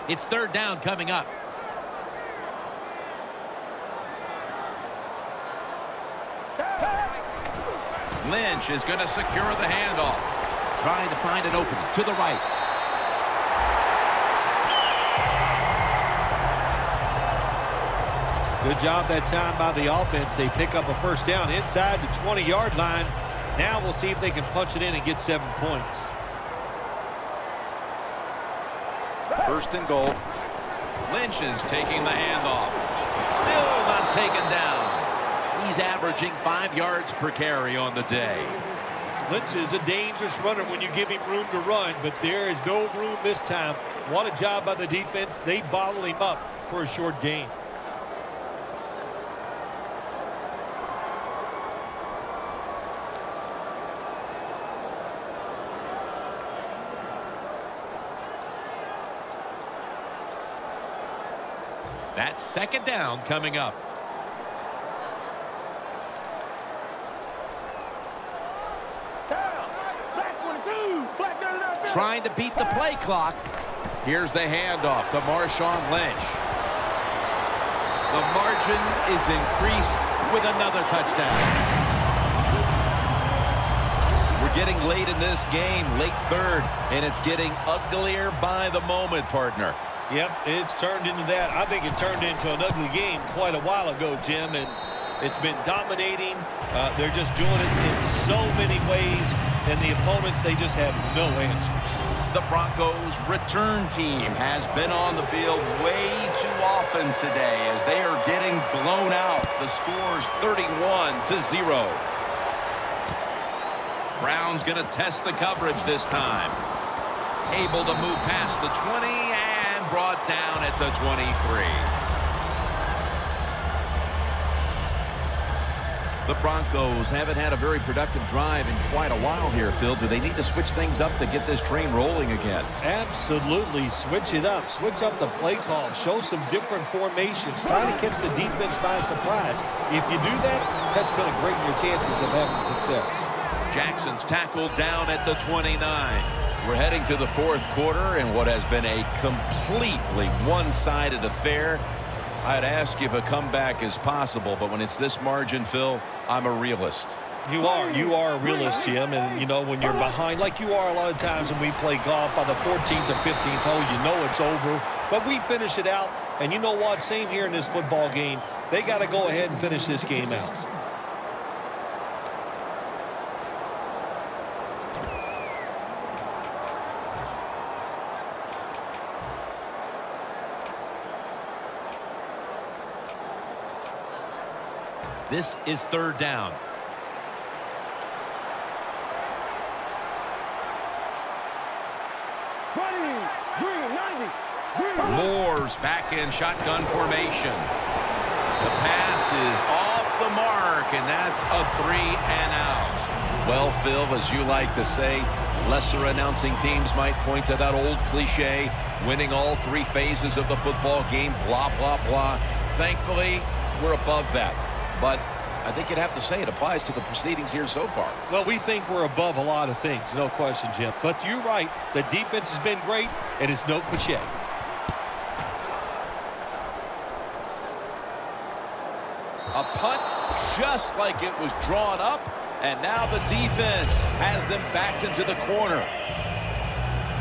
It's third down coming up. Lynch is going to secure the handoff. Trying to find an opening to the right. Good job that time by the offense. They pick up a first down inside the 20-yard line. Now we'll see if they can punch it in and get 7 points. First and goal. Lynch is taking the handoff. Still not taken down. He's averaging 5 yards per carry on the day. Lynch is a dangerous runner when you give him room to run, but there is no room this time. What a job by the defense. They bottle him up for a short gain. That's second down coming up. Trying to beat the play clock. Here's the handoff to Marshawn Lynch. The margin is increased with another touchdown. We're getting late in this game, late third, and it's getting uglier by the moment, partner. Yep, it's turned into that. I think it turned into an ugly game quite a while ago, Jim, and it's been dominating. They're just doing it in so many ways, and the opponents, they just have no answers. The Broncos' return team has been on the field way too often today as they are getting blown out. The score's 31-0. Brown's going to test the coverage this time. Able to move past the 20 and brought down at the 23. The Broncos haven't had a very productive drive in quite a while here, Phil. Do they need to switch things up to get this train rolling again? Absolutely. Switch it up. Switch up the play call. Show some different formations. Try to catch the defense by surprise. If you do that, that's going to greaten your chances of having success. Jackson's tackled down at the 29. We're heading to the fourth quarter in what has been a completely one-sided affair. I'd ask if a comeback is possible, but when it's this margin, Phil, I'm a realist. You are a realist, Jim, and you know when you're behind, like you are a lot of times when we play golf, by the 14th or 15th hole, you know it's over. But we finish it out, and you know what? Same here in this football game. They got to go ahead and finish this game out. This is third down. Moore's back in shotgun formation. The pass is off the mark, and that's a 3 and out. Well, Phil, as you like to say, lesser announcing teams might point to that old cliche, winning all 3 phases of the football game, blah, blah, blah. Thankfully, we're above that. But I think you'd have to say it applies to the proceedings here so far. Well, we think we're above a lot of things, no question, Jim. But you're right. The defense has been great, and it's no cliche. A punt just like it was drawn up, and now the defense has them backed into the corner.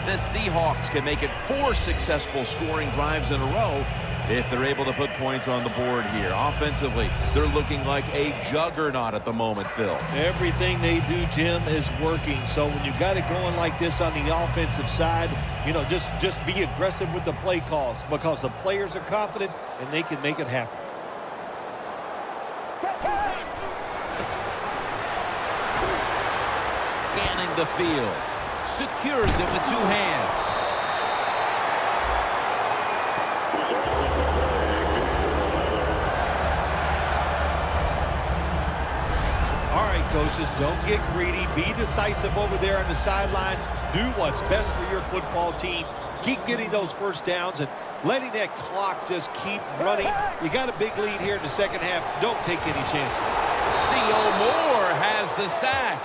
The Seahawks can make it 4 successful scoring drives in a row if they're able to put points on the board here. Offensively, they're looking like a juggernaut at the moment, Phil. Everything they do, Jim, is working. So when you got it going like this on the offensive side, you know, just be aggressive with the play calls because the players are confident and they can make it happen. Scanning the field. Secures it with 2 hands. Coaches, don't get greedy. Be decisive over there on the sideline. Do what's best for your football team. Keep getting those first downs and letting that clock just keep running. You got a big lead here in the second half. Don't take any chances. C.O. Moore has the sack.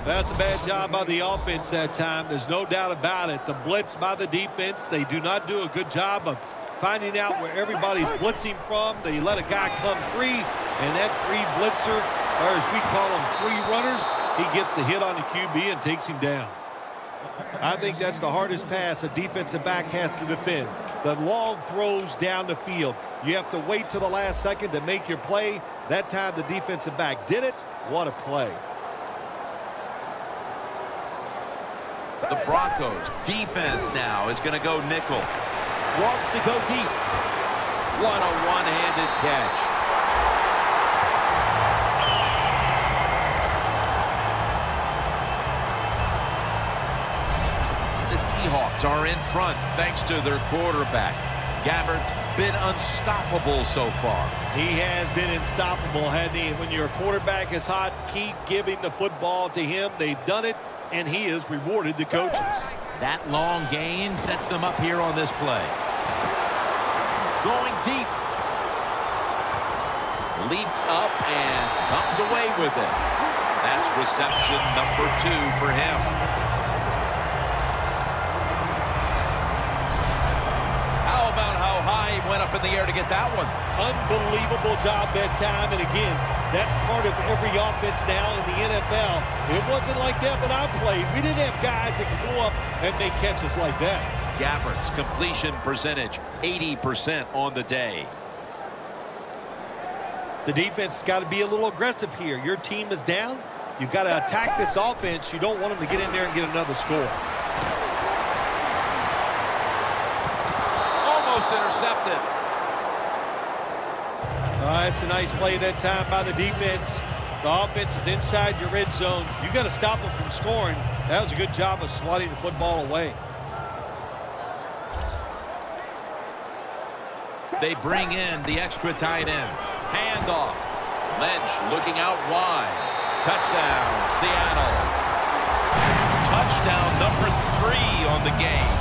That's a bad job by the offense that time. There's no doubt about it. The blitz by the defense, they do not do a good job of finding out where everybody's blitzing from. They let a guy come free, and that free blitzer, or as we call them, free runners, he gets the hit on the QB and takes him down. I think that's the hardest pass a defensive back has to defend. The long throws down the field. You have to wait till the last second to make your play. That time the defensive back did it. What a play. The Broncos defense now is going to go nickel. Wants to go deep. What a one-handed catch. The Seahawks are in front thanks to their quarterback. Gabbard's been unstoppable so far. He has been unstoppable, hasn't he? When your quarterback is hot, keep giving the football to him. They've done it, and he has rewarded the coaches. That long gain sets them up here on this play. Going deep. Leaps up and comes away with it. That's reception number 2 for him. How about how high he went up in the air to get that one? Unbelievable job that time. And again, that's part of every offense now in the NFL. It wasn't like that when I played. We didn't have guys that could go up and make catches like that. Gabbard's completion percentage, 80% on the day. The defense has got to be a little aggressive here. Your team is down. You've got to attack this offense. You don't want them to get in there and get another score. Almost intercepted. That's a nice play that time by the defense. The offense is inside your red zone. You got to stop them from scoring. That was a good job of swatting the football away. They bring in the extra tight end. Handoff. Lynch looking out wide. Touchdown, Seattle. Touchdown number 3 on the game.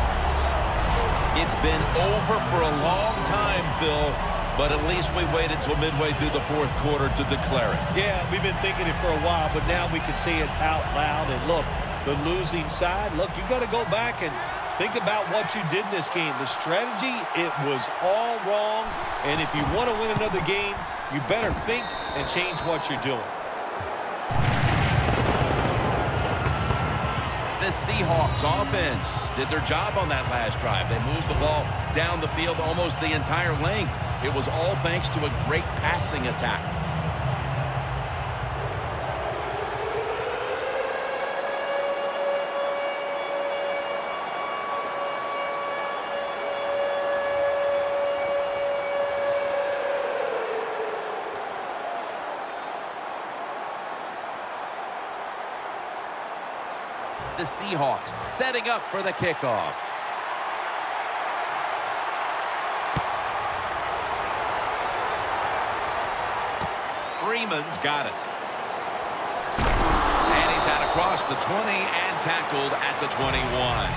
It's been over for a long time, Phil, but at least we waited till midway through the 4th quarter to declare it. Yeah, we've been thinking it for a while, but now we can say it out loud. And look, the losing side, look, you got to go back and think about what you did in this game. The strategy, it was all wrong. And if you want to win another game, you better think and change what you're doing. The Seahawks offense did their job on that last drive. They moved the ball down the field almost the entire length. It was all thanks to a great passing attack. The Seahawks setting up for the kickoff. Freeman's got it. And he's out across the 20 and tackled at the 21.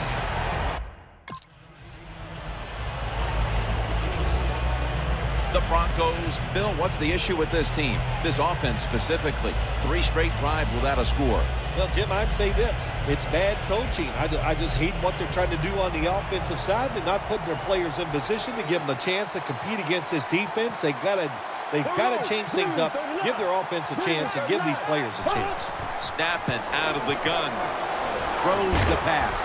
The Broncos, Bill, what's the issue with this team? This offense specifically. 3 straight drives without a score. Well, Jim, I'd say this. It's bad coaching. I just hate what they're trying to do on the offensive side. They're not putting their players in position to give them a chance to compete against this defense. They've got to change things up, give their offense a chance, and give these players a chance. Snapping out of the gun. Throws the pass.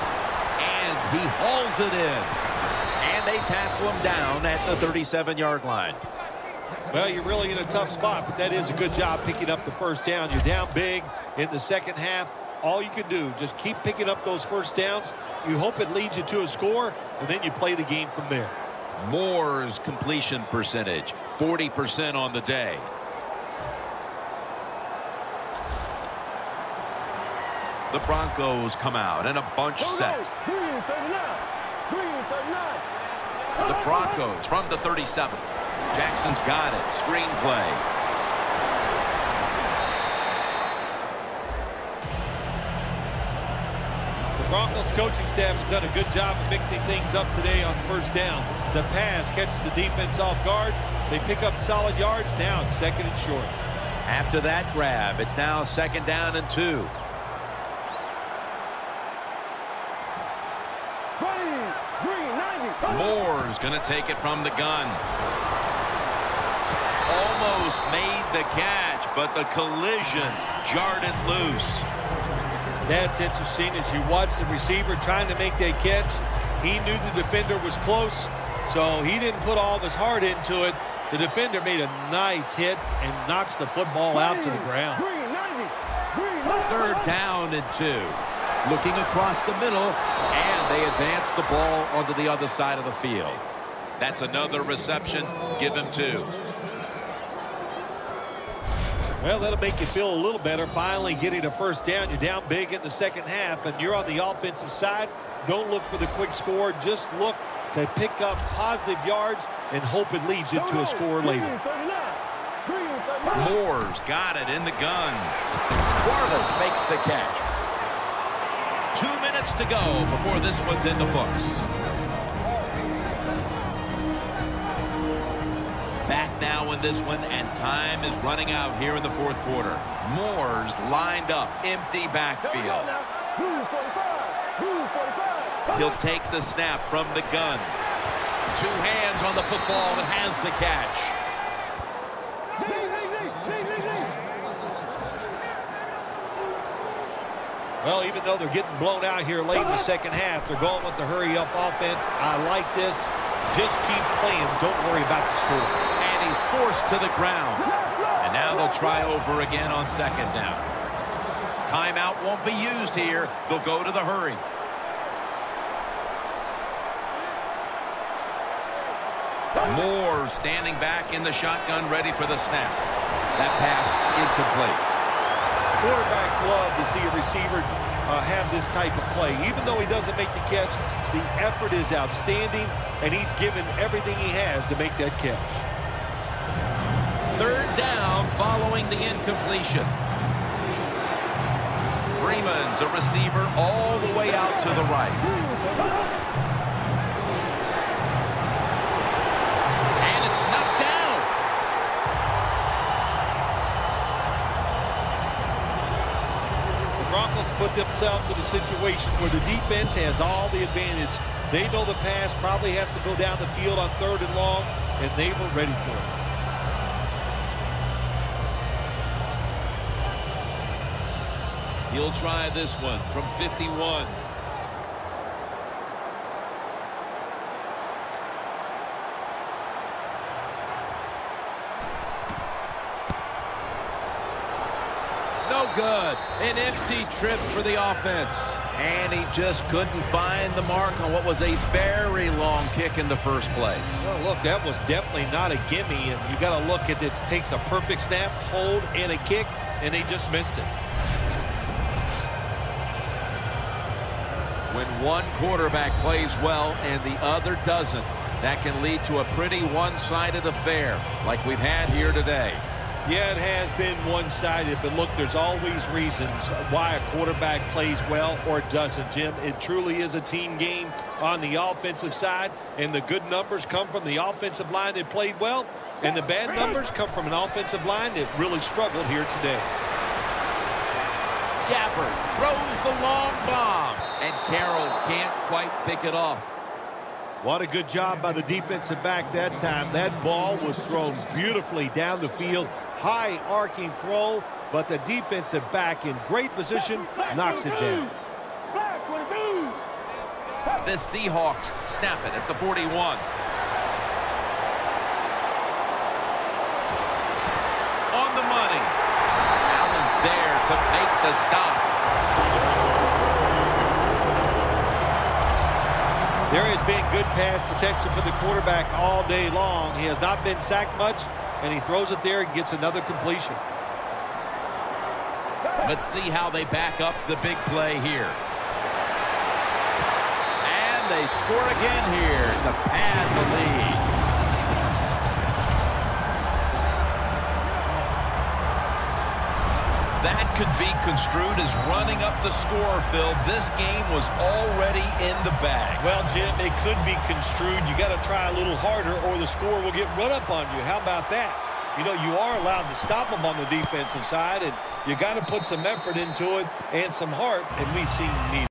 And he hauls it in. And they tackle him down at the 37-yard line. Well, you're really in a tough spot, but that is a good job picking up the first down. You're down big in the second half. All you can do, just keep picking up those first downs. You hope it leads you to a score, and then you play the game from there. Moore's completion percentage, 40% on the day. The Broncos come out in a bunch set. The Broncos from the 37. Jackson's got it. Screen play. The Broncos coaching staff has done a good job of mixing things up today on first down. The pass catches the defense off guard. They pick up solid yards. Now it's 2nd and short. After that grab, it's now 2nd down and 2. Moore's going to take it from the gun. Almost made the catch, but the collision jarred it loose. That's interesting. As you watch the receiver trying to make that catch, he knew the defender was close, so he didn't put all of his heart into it. The defender made a nice hit and knocks the football out to the ground. 3rd down and 2. Looking across the middle, and they advance the ball onto the other side of the field. That's another reception. Give him 2. Well, that'll make you feel a little better. Finally getting a 1st down. You're down big in the 2nd half, and you're on the offensive side. Don't look for the quick score. Just look to pick up positive yards and hope it leads you to a score later. Moore's got it in the gun. Quarles makes the catch. 2 minutes to go before this one's in the books. Back now in this one, and time is running out here in the 4th quarter. Moore's lined up, empty backfield. He'll take the snap from the gun. 2 hands on the football and has the catch. Well, even though they're getting blown out here late in the 2nd half, they're going with the hurry-up offense. I like this. Just keep playing. Don't worry about the score. And he's forced to the ground. And now they'll try over again on 2nd down. Timeout won't be used here. They'll go to the hurry. Moore standing back in the shotgun, ready for the snap. That pass incomplete. Quarterbacks love to see a receiver have this type of play. Even though he doesn't make the catch, the effort is outstanding, and he's given everything he has to make that catch. 3rd down following the incompletion. Freeman's a receiver all the way out to the right. And it's knocked down. Broncos put themselves in a situation where the defense has all the advantage. They know the pass probably has to go down the field on 3rd and long, and they were ready for it. He'll try this one from 51. No good. An empty trip for the offense. And he just couldn't find the mark on what was a very long kick in the first place. Well, look, that was definitely not a gimme, and you got to look at it. It takes a perfect snap, hold, and a kick, and they just missed it. When one quarterback plays well and the other doesn't, that can lead to a pretty one-sided affair like we've had here today. Yeah, it has been one-sided, but look, there's always reasons why a quarterback plays well or doesn't, Jim. It truly is a team game on the offensive side, and the good numbers come from the offensive line that played well, and the bad numbers come from an offensive line that really struggled here today. Gabbard throws the long bomb, and Carroll can't quite pick it off. What a good job by the defensive back that time. That ball was thrown beautifully down the field. High arcing throw, but the defensive back in great position knocks it down. The Seahawks snap it at the 41. On the money. Allen's there to make the stop. There has been good pass protection for the quarterback all day long. He has not been sacked much, and he throws it there and gets another completion. Let's see how they back up the big play here. And they score again here to pad the lead. That could be construed as running up the score, Phil. This game was already in the bag. Well, Jim, it could be construed. You got to try a little harder or the score will get run up on you. How about that? You know, you are allowed to stop them on the defensive side, and you got to put some effort into it and some heart, and we've seen neither.